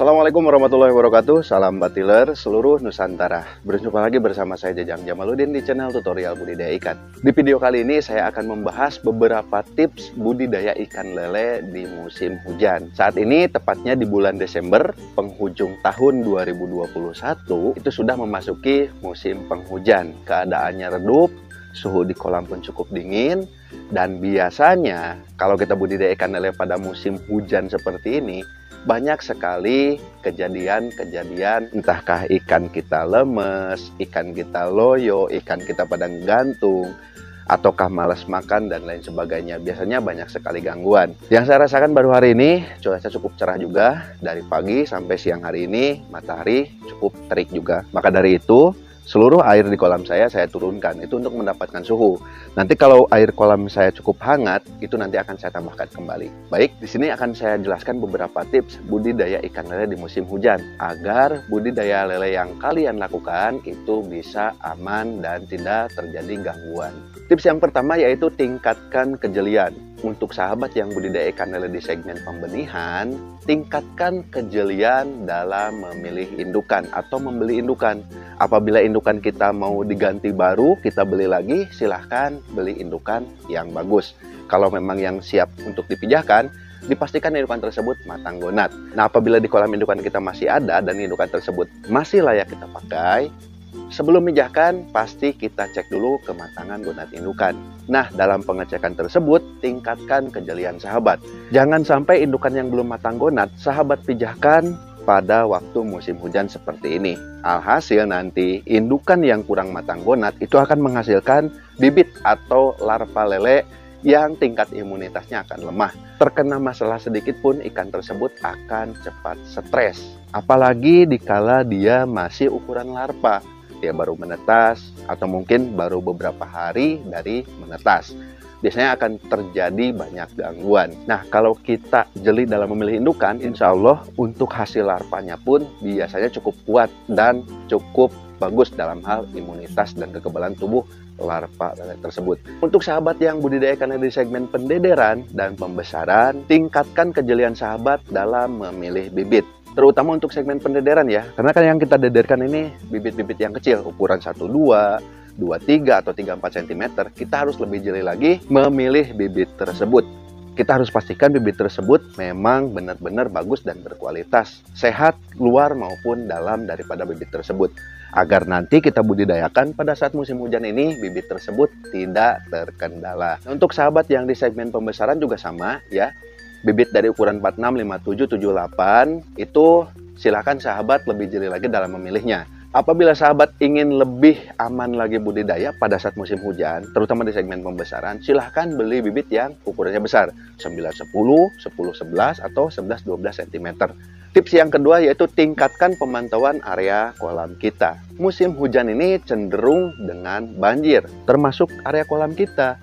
Assalamualaikum warahmatullahi wabarakatuh. Salam batiler seluruh Nusantara. Berjumpa lagi bersama saya Jajang Jamaluddin di channel tutorial budidaya ikan. Di video kali ini saya akan membahas beberapa tips budidaya ikan lele di musim hujan. Saat ini tepatnya di bulan Desember, penghujung tahun 2021, itu sudah memasuki musim penghujan. Keadaannya redup, suhu di kolam pun cukup dingin, dan biasanya kalau kita budidaya ikan lele pada musim hujan seperti ini, banyak sekali kejadian-kejadian, entahkah ikan kita lemes, ikan kita loyo, ikan kita pada gantung, ataukah malas makan dan lain sebagainya. Biasanya banyak sekali gangguan. Yang saya rasakan baru hari ini, cuaca cukup cerah juga. Dari pagi sampai siang hari ini, matahari cukup terik juga. Maka dari itu, seluruh air di kolam saya turunkan itu untuk mendapatkan suhu. Nanti kalau air kolam saya cukup hangat, itu nanti akan saya tambahkan kembali. Baik, di sini akan saya jelaskan beberapa tips budidaya ikan lele di musim hujan agar budidaya lele yang kalian lakukan itu bisa aman dan tidak terjadi gangguan. Tips yang pertama yaitu tingkatkan kejelian. Untuk sahabat yang budidaya ikan lele di segmen pembenihan, tingkatkan kejelian dalam memilih indukan atau membeli indukan. Apabila indukan kita mau diganti baru, kita beli lagi, silahkan beli indukan yang bagus. Kalau memang yang siap untuk dipijahkan, dipastikan indukan tersebut matang gonat. Nah, apabila di kolam indukan kita masih ada dan indukan tersebut masih layak kita pakai, sebelum pijahkan, pasti kita cek dulu kematangan gonat indukan. Nah, dalam pengecekan tersebut, tingkatkan kejelian sahabat. Jangan sampai indukan yang belum matang gonat, sahabat pijahkan pada waktu musim hujan seperti ini. Alhasil nanti, indukan yang kurang matang gonat itu akan menghasilkan bibit atau larva lele yang tingkat imunitasnya akan lemah. Terkena masalah sedikit pun, ikan tersebut akan cepat stres. Apalagi dikala dia masih ukuran larva. Dia baru menetas atau mungkin baru beberapa hari dari menetas. Biasanya akan terjadi banyak gangguan. Nah, kalau kita jeli dalam memilih indukan, insya Allah untuk hasil larvanya pun biasanya cukup kuat dan cukup bagus dalam hal imunitas dan kekebalan tubuh larva tersebut. Untuk sahabat yang budidaya ikan lele di segmen pendederan dan pembesaran, tingkatkan kejelian sahabat dalam memilih bibit. Terutama untuk segmen pendederan ya, karena kan yang kita dederkan ini bibit-bibit yang kecil, ukuran 1-2, 2-3 atau 3-4 cm. Kita harus lebih jeli lagi memilih bibit tersebut. Kita harus pastikan bibit tersebut memang benar-benar bagus dan berkualitas, sehat luar maupun dalam daripada bibit tersebut, agar nanti kita budidayakan pada saat musim hujan ini bibit tersebut tidak terkendala. Untuk sahabat yang di segmen pembesaran juga sama ya. Bibit dari ukuran 46, 57, 78 itu silakan sahabat lebih jeli lagi dalam memilihnya. Apabila sahabat ingin lebih aman lagi budidaya pada saat musim hujan, terutama di segmen pembesaran, silahkan beli bibit yang ukurannya besar, 9-10, 10-11 atau 11-12 cm. Tips yang kedua yaitu tingkatkan pemantauan area kolam kita. Musim hujan ini cenderung dengan banjir, termasuk area kolam kita.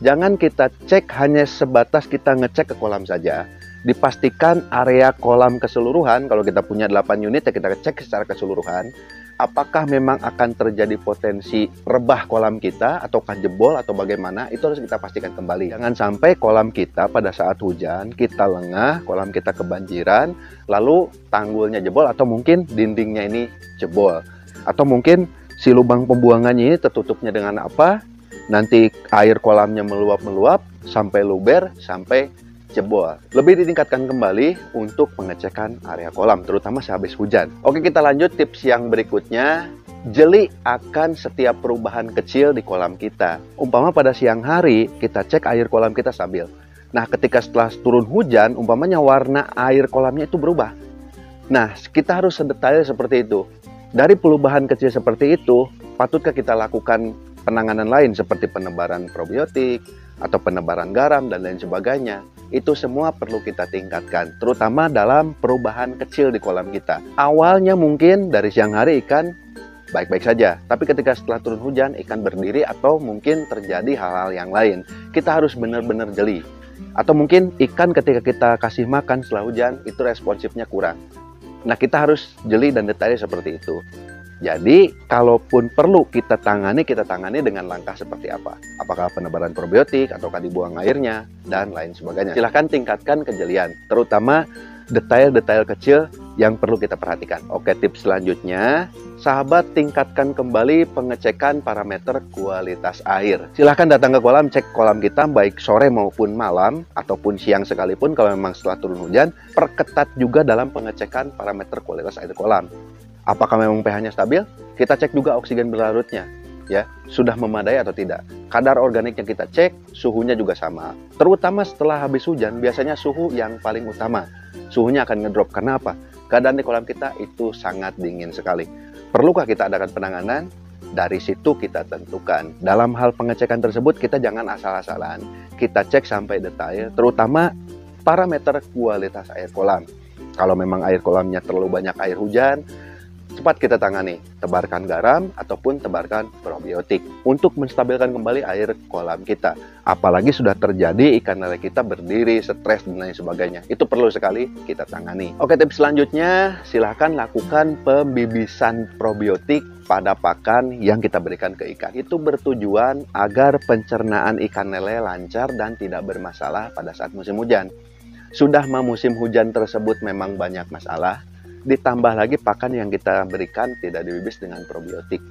Jangan kita cek hanya sebatas kita ngecek ke kolam saja. Dipastikan area kolam keseluruhan, kalau kita punya 8 unit ya kita cek secara keseluruhan. Apakah memang akan terjadi potensi rebah kolam kita, ataukah jebol atau bagaimana, itu harus kita pastikan kembali. Jangan sampai kolam kita pada saat hujan, kita lengah, kolam kita kebanjiran, lalu tanggulnya jebol atau mungkin dindingnya ini jebol. Atau mungkin si lubang pembuangannya ini tertutupnya dengan apa? Nanti air kolamnya meluap-meluap sampai luber, sampai jebol. Lebih ditingkatkan kembali untuk pengecekan area kolam, terutama sehabis hujan. Oke, kita lanjut tips yang berikutnya. Jeli akan setiap perubahan kecil di kolam kita. Umpama pada siang hari, kita cek air kolam kita stabil. Nah, ketika setelah turun hujan, umpamanya warna air kolamnya itu berubah. Nah, kita harus sedetail seperti itu. Dari perubahan kecil seperti itu, patutkah kita lakukan penanganan lain seperti penebaran probiotik atau penebaran garam dan lain sebagainya. Itu semua perlu kita tingkatkan, terutama dalam perubahan kecil di kolam kita. Awalnya mungkin dari siang hari ikan baik-baik saja, tapi ketika setelah turun hujan ikan berdiri atau mungkin terjadi hal-hal yang lain. Kita harus benar-benar jeli. Atau mungkin ikan ketika kita kasih makan setelah hujan itu responsifnya kurang. Nah, kita harus jeli dan detail seperti itu. Jadi, kalaupun perlu kita tangani dengan langkah seperti apa? Apakah penebaran probiotik, ataukah dibuang airnya, dan lain sebagainya. Silahkan tingkatkan kejelian, terutama detail-detail kecil yang perlu kita perhatikan. Oke, tips selanjutnya, sahabat tingkatkan kembali pengecekan parameter kualitas air. Silahkan datang ke kolam, cek kolam kita baik sore maupun malam, ataupun siang sekalipun kalau memang setelah turun hujan. Perketat juga dalam pengecekan parameter kualitas air kolam. Apakah memang pH-nya stabil? Kita cek juga oksigen berlarutnya, ya, sudah memadai atau tidak. Kadar organik yang kita cek, suhunya juga sama. Terutama setelah habis hujan, biasanya suhu yang paling utama. Suhunya akan ngedrop, karena apa? Keadaan di kolam kita itu sangat dingin sekali. Perlukah kita adakan penanganan? Dari situ kita tentukan. Dalam hal pengecekan tersebut, kita jangan asal-asalan. Kita cek sampai detail, terutama parameter kualitas air kolam. Kalau memang air kolamnya terlalu banyak air hujan, cepat kita tangani, tebarkan garam ataupun tebarkan probiotik untuk menstabilkan kembali air kolam kita. Apalagi sudah terjadi ikan lele kita berdiri, stres dan lain sebagainya. Itu perlu sekali kita tangani. Oke, tips selanjutnya, silahkan lakukan pembibisan probiotik pada pakan yang kita berikan ke ikan. Itu bertujuan agar pencernaan ikan lele lancar dan tidak bermasalah pada saat musim hujan. Sudah musim hujan tersebut memang banyak masalah, ditambah lagi pakan yang kita berikan tidak dibibis dengan probiotik.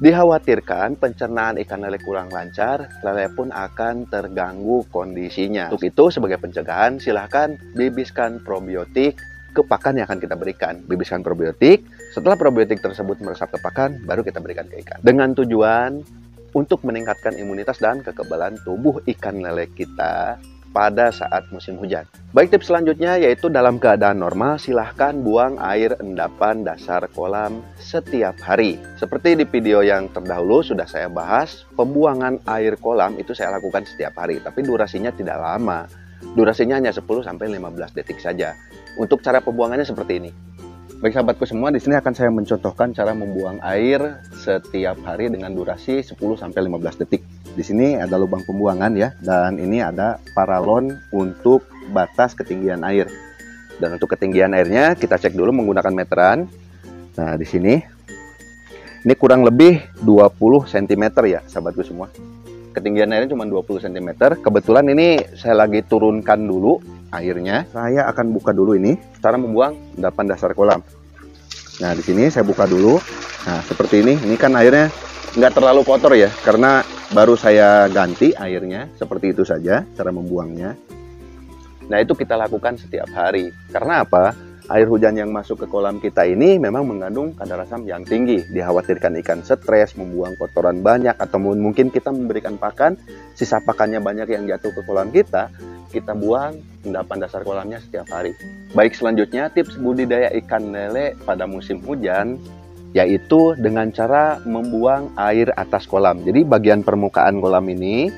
Dikhawatirkan pencernaan ikan lele kurang lancar, lele pun akan terganggu kondisinya. Untuk itu, sebagai pencegahan, silahkan bibiskan probiotik ke pakan yang akan kita berikan. Bibiskan probiotik, setelah probiotik tersebut meresap ke pakan, baru kita berikan ke ikan. Dengan tujuan untuk meningkatkan imunitas dan kekebalan tubuh ikan lele kita pada saat musim hujan. Baik, tips selanjutnya yaitu dalam keadaan normal, silahkan buang air endapan dasar kolam setiap hari. Seperti di video yang terdahulu sudah saya bahas, pembuangan air kolam itu saya lakukan setiap hari, tapi durasinya tidak lama. Durasinya hanya 10-15 detik saja. Untuk cara pembuangannya seperti ini. Baik sahabatku semua, di sini akan saya mencontohkan cara membuang air setiap hari dengan durasi 10-15 detik. Di sini ada lubang pembuangan ya, dan ini ada paralon untuk batas ketinggian air. Dan untuk ketinggian airnya kita cek dulu menggunakan meteran. Nah, di sini ini kurang lebih 20 cm ya, sahabatku semua. Ketinggian airnya cuma 20 cm. Kebetulan ini saya lagi turunkan dulu airnya. Saya akan buka dulu ini cara membuang endapan dasar kolam. Nah, di sini saya buka dulu. Nah, seperti ini. Ini kan airnya nggak terlalu kotor ya, karena baru saya ganti airnya. Seperti itu saja cara membuangnya. Nah, itu kita lakukan setiap hari. Karena apa? Air hujan yang masuk ke kolam kita ini memang mengandung kadar asam yang tinggi. Dikhawatirkan ikan stres, membuang kotoran banyak, atau mungkin kita memberikan pakan, sisa pakannya banyak yang jatuh ke kolam kita buang endapan dasar kolamnya setiap hari. Baik, selanjutnya tips budidaya ikan lele pada musim hujan, yaitu dengan cara membuang air atas kolam. Jadi bagian permukaan kolam ini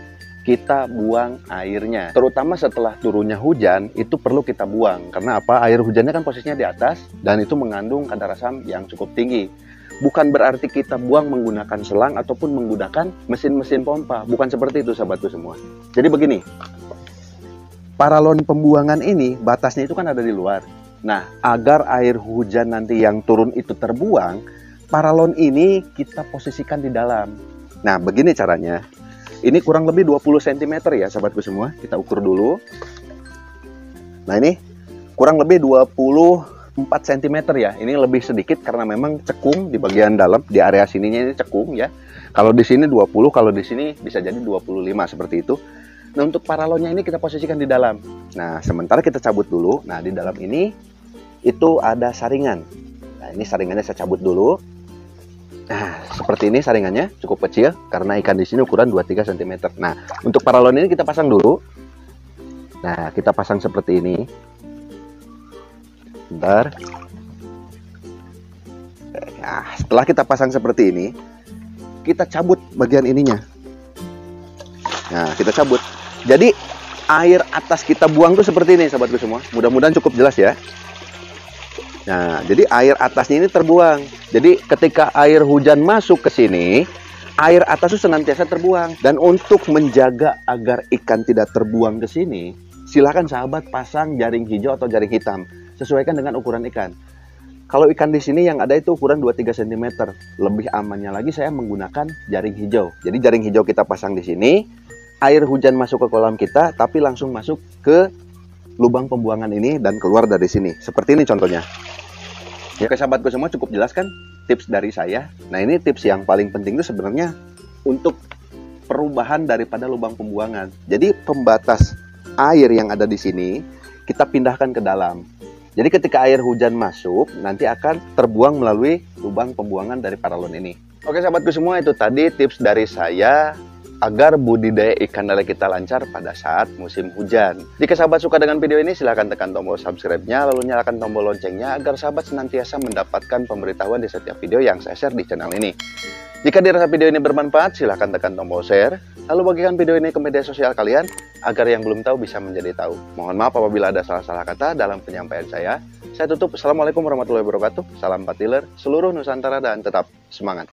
kita buang airnya, terutama setelah turunnya hujan itu perlu kita buang. Karena apa? Air hujannya kan posisinya di atas dan itu mengandung kadar asam yang cukup tinggi. Bukan berarti kita buang menggunakan selang ataupun menggunakan mesin-mesin pompa. Bukan seperti itu sahabatku semua. Jadi begini, paralon pembuangan ini batasnya itu kan ada di luar. Nah, agar air hujan nanti yang turun itu terbuang, paralon ini kita posisikan di dalam. Nah, begini caranya. Ini kurang lebih 20 cm ya sahabatku semua. Kita ukur dulu. Nah, ini kurang lebih 24 cm ya. Ini lebih sedikit karena memang cekung di bagian dalam, di area sininya ini cekung ya. Kalau di sini 20, kalau di sini bisa jadi 25 seperti itu. Nah, untuk paralonnya ini kita posisikan di dalam. Nah, sementara kita cabut dulu. Nah, di dalam ini itu ada saringan. Nah, ini saringannya saya cabut dulu. Nah, seperti ini saringannya, cukup kecil karena ikan di sini ukuran 2-3 cm. Nah, untuk paralon ini kita pasang dulu. Nah, kita pasang seperti ini. Bentar. Nah, setelah kita pasang seperti ini, kita cabut bagian ininya. Nah, kita cabut. Jadi air atas kita buang tuh seperti ini sahabatku semua. Mudah-mudahan cukup jelas ya. Nah, jadi air atasnya ini terbuang. Jadi ketika air hujan masuk ke sini, air atas itu senantiasa terbuang. Dan untuk menjaga agar ikan tidak terbuang ke sini, silakan sahabat pasang jaring hijau atau jaring hitam. Sesuaikan dengan ukuran ikan. Kalau ikan di sini yang ada itu ukuran 2-3 cm. Lebih amannya lagi saya menggunakan jaring hijau. Jadi jaring hijau kita pasang di sini. Air hujan masuk ke kolam kita, tapi langsung masuk ke lubang pembuangan ini dan keluar dari sini. Seperti ini contohnya. Ya, oke sahabatku semua, cukup jelas kan tips dari saya. Nah, ini tips yang paling penting itu sebenarnya untuk perubahan daripada lubang pembuangan. Jadi pembatas air yang ada di sini kita pindahkan ke dalam. Jadi ketika air hujan masuk, nanti akan terbuang melalui lubang pembuangan dari paralon ini. Oke sahabatku semua, itu tadi tips dari saya agar budidaya ikan lele kita lancar pada saat musim hujan. Jika sahabat suka dengan video ini, silahkan tekan tombol subscribe-nya, lalu nyalakan tombol loncengnya agar sahabat senantiasa mendapatkan pemberitahuan di setiap video yang saya share di channel ini. Jika dirasa video ini bermanfaat, silahkan tekan tombol share, lalu bagikan video ini ke media sosial kalian agar yang belum tahu bisa menjadi tahu. Mohon maaf apabila ada salah-salah kata dalam penyampaian saya. Saya tutup. Assalamualaikum warahmatullahi wabarakatuh. Salam batiler, seluruh Nusantara, dan tetap semangat.